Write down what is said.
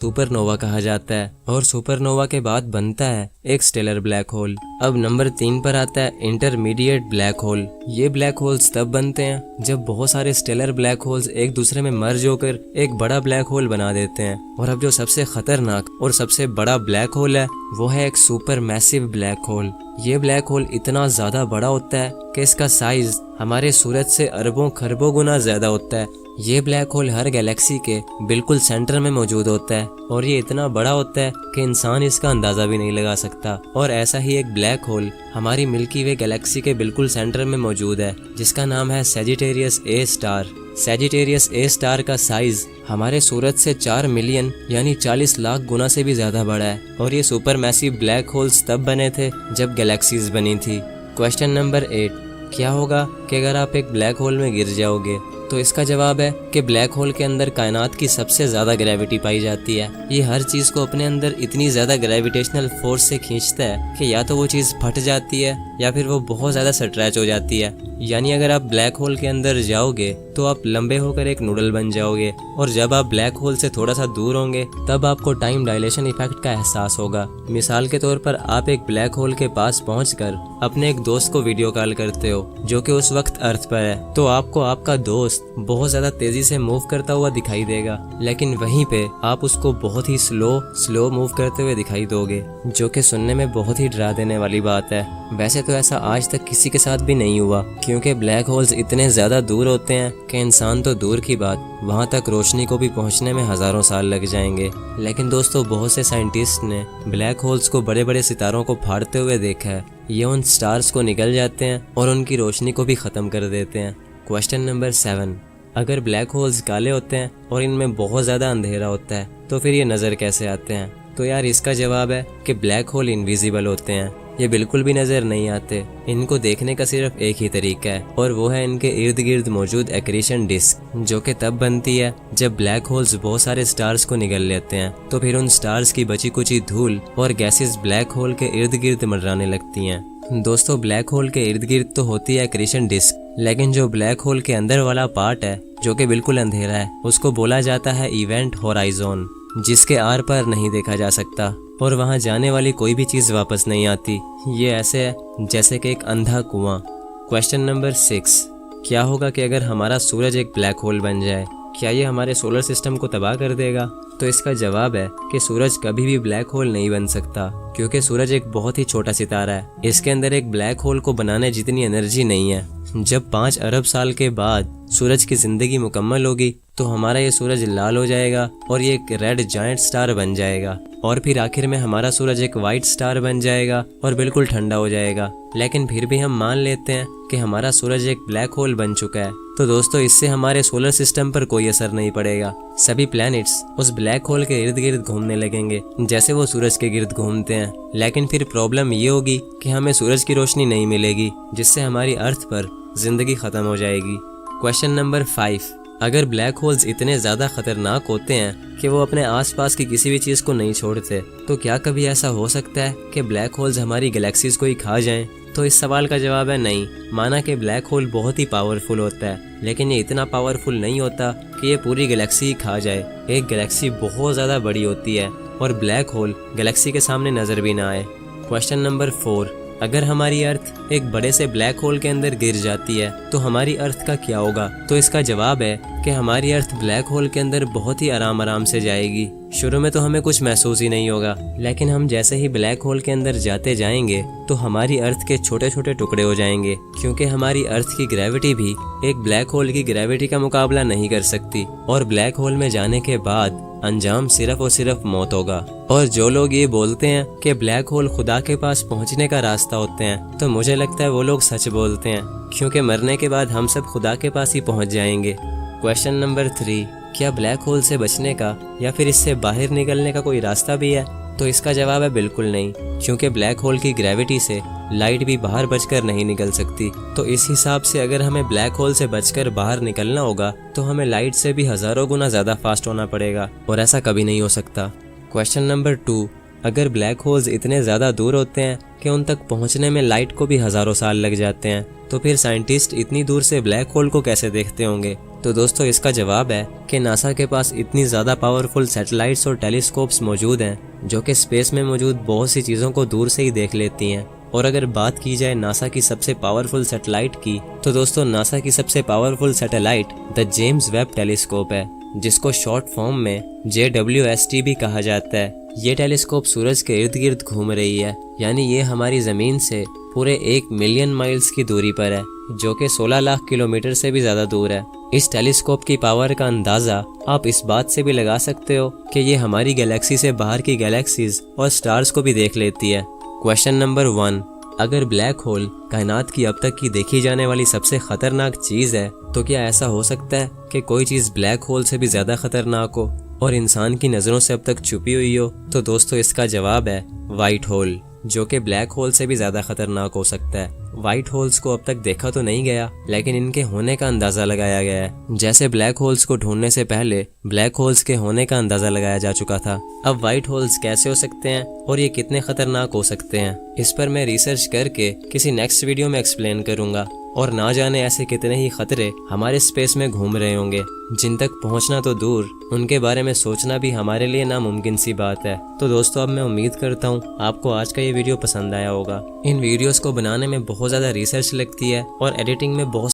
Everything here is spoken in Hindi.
सुपरनोवा कहा जाता है और सुपरनोवा के बाद बनता है एक स्टेलर ब्लैक होल। अब नंबर 3 पर आता है इंटरमीडिएट ब्लैक होल। ये ब्लैक होल्स तब बनते हैं जब बहुत सारे स्टेलर ब्लैक होल्स एक दूसरे में मर्ज होकर एक बड़ा ब्लैक होल बना देते हैं। और अब जो सबसे खतरनाक और सबसे बड़ा ब्लैक होल है वो है एक सुपर मैसिव ब्लैक होल। ये ब्लैक होल इतना ज्यादा बड़ा होता है कि इसका साइज हमारे सूरज से अरबों खरबों गुना ज्यादा होता है। ये ब्लैक होल हर गैलेक्सी के बिल्कुल सेंटर में मौजूद होता है और ये इतना बड़ा होता है कि इंसान इसका अंदाजा भी नहीं लगा सकता। और ऐसा ही एक ब्लैक होल हमारी मिल्की वे गैलेक्सी के बिल्कुल सेंटर में मौजूद है जिसका नाम है Sagittarius A star. Sagittarius A star का साइज हमारे सूरज से 4 मिलियन यानी 40 लाख गुना से भी ज्यादा बड़ा है। और ये सुपर मैसिव ब्लैक होल्स तब बने थे जब गैलेक्सीज बनी थी। क्वेश्चन नंबर 8, क्या होगा कि अगर आप एक ब्लैक होल में गिर जाओगे? तो इसका जवाब है कि ब्लैक होल के अंदर कायनात की सबसे ज्यादा ग्रेविटी पाई जाती है। ये हर चीज को अपने अंदर इतनी ज्यादा ग्रेविटेशनल फोर्स से खींचता है कि या तो वो चीज फट जाती है या फिर वो बहुत ज्यादा स्ट्रेच हो जाती है। यानी अगर आप ब्लैक होल के अंदर जाओगे तो आप लंबे होकर एक नूडल बन जाओगे और जब आप ब्लैक होल से थोड़ा सा दूर होंगे तब आपको टाइम डायलेशन इफेक्ट का एहसास होगा। मिसाल के तौर पर आप एक ब्लैक होल के पास पहुंचकर अपने एक दोस्त को वीडियो कॉल करते हो जो कि उस वक्त अर्थ पर है, तो आपको आपका दोस्त बहुत ज्यादा तेजी से मूव करता हुआ दिखाई देगा, लेकिन वहीं पे आप उसको बहुत ही स्लो मूव करते हुए दिखाई दोगे, जो कि सुनने में बहुत ही डरा देने वाली बात है। वैसे तो ऐसा आज तक किसी के साथ भी नहीं हुआ क्योंकि ब्लैक होल्स इतने ज्यादा दूर होते हैं कि इंसान तो दूर की बात वहां तक रोशनी को भी पहुंचने में हजारों साल लग जाएंगे। लेकिन दोस्तों बहुत से साइंटिस्ट ने ब्लैक होल्स को बड़े बड़े सितारों को फाड़ते हुए देखा है। ये उन स्टार्स को निगल जाते हैं और उनकी रोशनी को भी खत्म कर देते हैं। क्वेश्चन नंबर 7, अगर ब्लैक होल्स काले होते हैं और इनमें बहुत ज्यादा अंधेरा होता है तो फिर ये नजर कैसे आते हैं? तो यार इसका जवाब है कि ब्लैक होल इनविजिबल होते हैं। ये बिल्कुल भी नजर नहीं आते। इनको देखने का सिर्फ एक ही तरीका है और वो है इनके इर्द गिर्द मौजूद एक्रीशन डिस्क, जो कि तब बनती है जब ब्लैक होल्स बहुत सारे स्टार्स को निगल लेते हैं तो फिर उन स्टार्स की बची कुची धूल और गैसेस ब्लैक होल के इर्द गिर्द मंडराने लगती हैं। दोस्तों ब्लैक होल के इर्द गिर्द तो होती है एक्रीशन डिस्क, लेकिन जो ब्लैक होल के अंदर वाला पार्ट है जो कि बिल्कुल अंधेरा है उसको बोला जाता है इवेंट होराइजन, जिसके आर पार नहीं देखा जा सकता और वहां जाने वाली कोई भी चीज वापस नहीं आती। ये ऐसे है जैसे कि एक अंधा कुआं। क्वेश्चन नंबर 6, क्या होगा कि अगर हमारा सूरज एक ब्लैक होल बन जाए? क्या ये हमारे सोलर सिस्टम को तबाह कर देगा? तो इसका जवाब है कि सूरज कभी भी ब्लैक होल नहीं बन सकता क्योंकि सूरज एक बहुत ही छोटा सितारा है। इसके अंदर एक ब्लैक होल को बनाने जितनी एनर्जी नहीं है। जब 5 अरब साल के बाद सूरज की जिंदगी मुकम्मल होगी तो हमारा ये सूरज लाल हो जाएगा और ये एक रेड जायंट स्टार बन जाएगा और फिर आखिर में हमारा सूरज एक वाइट स्टार बन जाएगा और बिल्कुल ठंडा हो जाएगा। लेकिन फिर भी हम मान लेते हैं कि हमारा सूरज एक ब्लैक होल बन चुका है। तो दोस्तों इससे हमारे सोलर सिस्टम पर कोई असर नहीं पड़ेगा। सभी प्लैनेट्स उस ब्लैक होल के इर्द गिर्द घूमने लगेंगे जैसे वो सूरज के गिर्द घूमते हैं। लेकिन फिर प्रॉब्लम ये होगी कि हमें सूरज की रोशनी नहीं मिलेगी जिससे हमारी अर्थ पर जिंदगी खत्म हो जाएगी। क्वेश्चन नंबर 5, अगर ब्लैक होल्स इतने ज्यादा खतरनाक होते हैं कि वो अपने आसपास की किसी भी चीज को नहीं छोड़ते तो क्या कभी ऐसा हो सकता है कि ब्लैक होल्स हमारी गैलेक्सीज को ही खा जाएं? तो इस सवाल का जवाब है नहीं। माना कि ब्लैक होल बहुत ही पावरफुल होता है लेकिन ये इतना पावरफुल नहीं होता कि ये पूरी गैलेक्सी ही खा जाए। एक गैलेक्सी बहुत ज्यादा बड़ी होती है और ब्लैक होल गैलेक्सी के सामने नजर भी ना आए। क्वेश्चन नंबर 4, अगर हमारी अर्थ एक बड़े से ब्लैक होल के अंदर गिर जाती है तो हमारी अर्थ का क्या होगा? तो इसका जवाब है कि हमारी अर्थ ब्लैक होल के अंदर बहुत ही आराम से जाएगी। शुरू में तो हमें कुछ महसूस ही नहीं होगा, लेकिन हम जैसे ही ब्लैक होल के अंदर जाते जाएंगे तो हमारी अर्थ के छोटे छोटे टुकड़े हो जाएंगे क्योंकि हमारी अर्थ की ग्रेविटी भी एक ब्लैक होल की ग्रेविटी का मुकाबला नहीं कर सकती। और ब्लैक होल में जाने के बाद अंजाम सिर्फ और सिर्फ मौत होगा। और जो लोग ये बोलते हैं कि ब्लैक होल खुदा के पास पहुंचने का रास्ता होते हैं तो मुझे लगता है वो लोग सच बोलते हैं क्योंकि मरने के बाद हम सब खुदा के पास ही पहुंच जाएंगे। क्वेश्चन नंबर 3, क्या ब्लैक होल से बचने का या फिर इससे बाहर निकलने का कोई रास्ता भी है? तो इसका जवाब है बिल्कुल नहीं क्योंकि ब्लैक होल की ग्रेविटी से लाइट भी बाहर बचकर नहीं निकल सकती। तो इस हिसाब से अगर हमें ब्लैक होल से बचकर बाहर निकलना होगा तो हमें लाइट से भी हजारों गुना ज्यादा फास्ट होना पड़ेगा और ऐसा कभी नहीं हो सकता। क्वेश्चन नंबर 2, अगर ब्लैक होल्स इतने ज्यादा दूर होते हैं कि उन तक पहुंचने में लाइट को भी हजारों साल लग जाते हैं तो फिर साइंटिस्ट इतनी दूर से ब्लैक होल को कैसे देखते होंगे? तो दोस्तों इसका जवाब है कि नासा के पास इतनी ज़्यादा पावरफुल सैटेलाइट्स और टेलीस्कोप्स मौजूद हैं जो कि स्पेस में मौजूद बहुत सी चीज़ों को दूर से ही देख लेती हैं। और अगर बात की जाए नासा की सबसे पावरफुल सैटेलाइट की, तो दोस्तों नासा की सबसे powerful satellite the James Webb telescope है, जिसको शॉर्ट फॉर्म में JWST भी कहा जाता है। ये टेलीस्कोप सूरज के इर्द गिर्द घूम रही है, यानी ये हमारी ज़मीन से पूरे 1 मिलियन माइल्स की दूरी पर है, जो कि 16 लाख किलोमीटर से भी ज़्यादा दूर है। इस टेलीस्कोप की पावर का अंदाज़ा आप इस बात से भी लगा सकते हो कि ये हमारी गैलेक्सी से बाहर की गैलेक्सीज और स्टार्स को भी देख लेती है। क्वेश्चन नंबर 1, अगर ब्लैक होल कायनात की अब तक की देखी जाने वाली सबसे खतरनाक चीज़ है, तो क्या ऐसा हो सकता है कि कोई चीज़ ब्लैक होल से भी ज़्यादा खतरनाक हो और इंसान की नज़रों से अब तक छुपी हुई हो? तो दोस्तों इसका जवाब है वाइट होल, जो कि ब्लैक होल से भी ज़्यादा खतरनाक हो सकता है। वाइट होल्स को अब तक देखा तो नहीं गया, लेकिन इनके होने का अंदाज़ा लगाया गया है। जैसे ब्लैक होल्स को ढूंढने से पहले ब्लैक होल्स के होने का अंदाज़ा लगाया जा चुका था। अब वाइट होल्स कैसे हो सकते हैं और ये कितने खतरनाक हो सकते हैं, इस पर मैं रिसर्च करके किसी नेक्स्ट वीडियो में एक्सप्लेन करूँगा। और ना जाने ऐसे कितने ही खतरे हमारे स्पेस में घूम रहे होंगे, जिन तक पहुंचना तो दूर, उनके बारे में सोचना भी हमारे लिए नामुमकिन सी बात है। तो दोस्तों अब मैं उम्मीद करता हूँ आपको आज का ये वीडियो पसंद आया होगा। इन वीडियोस को बनाने में बहुत ज़्यादा रिसर्च लगती है और एडिटिंग में बहुत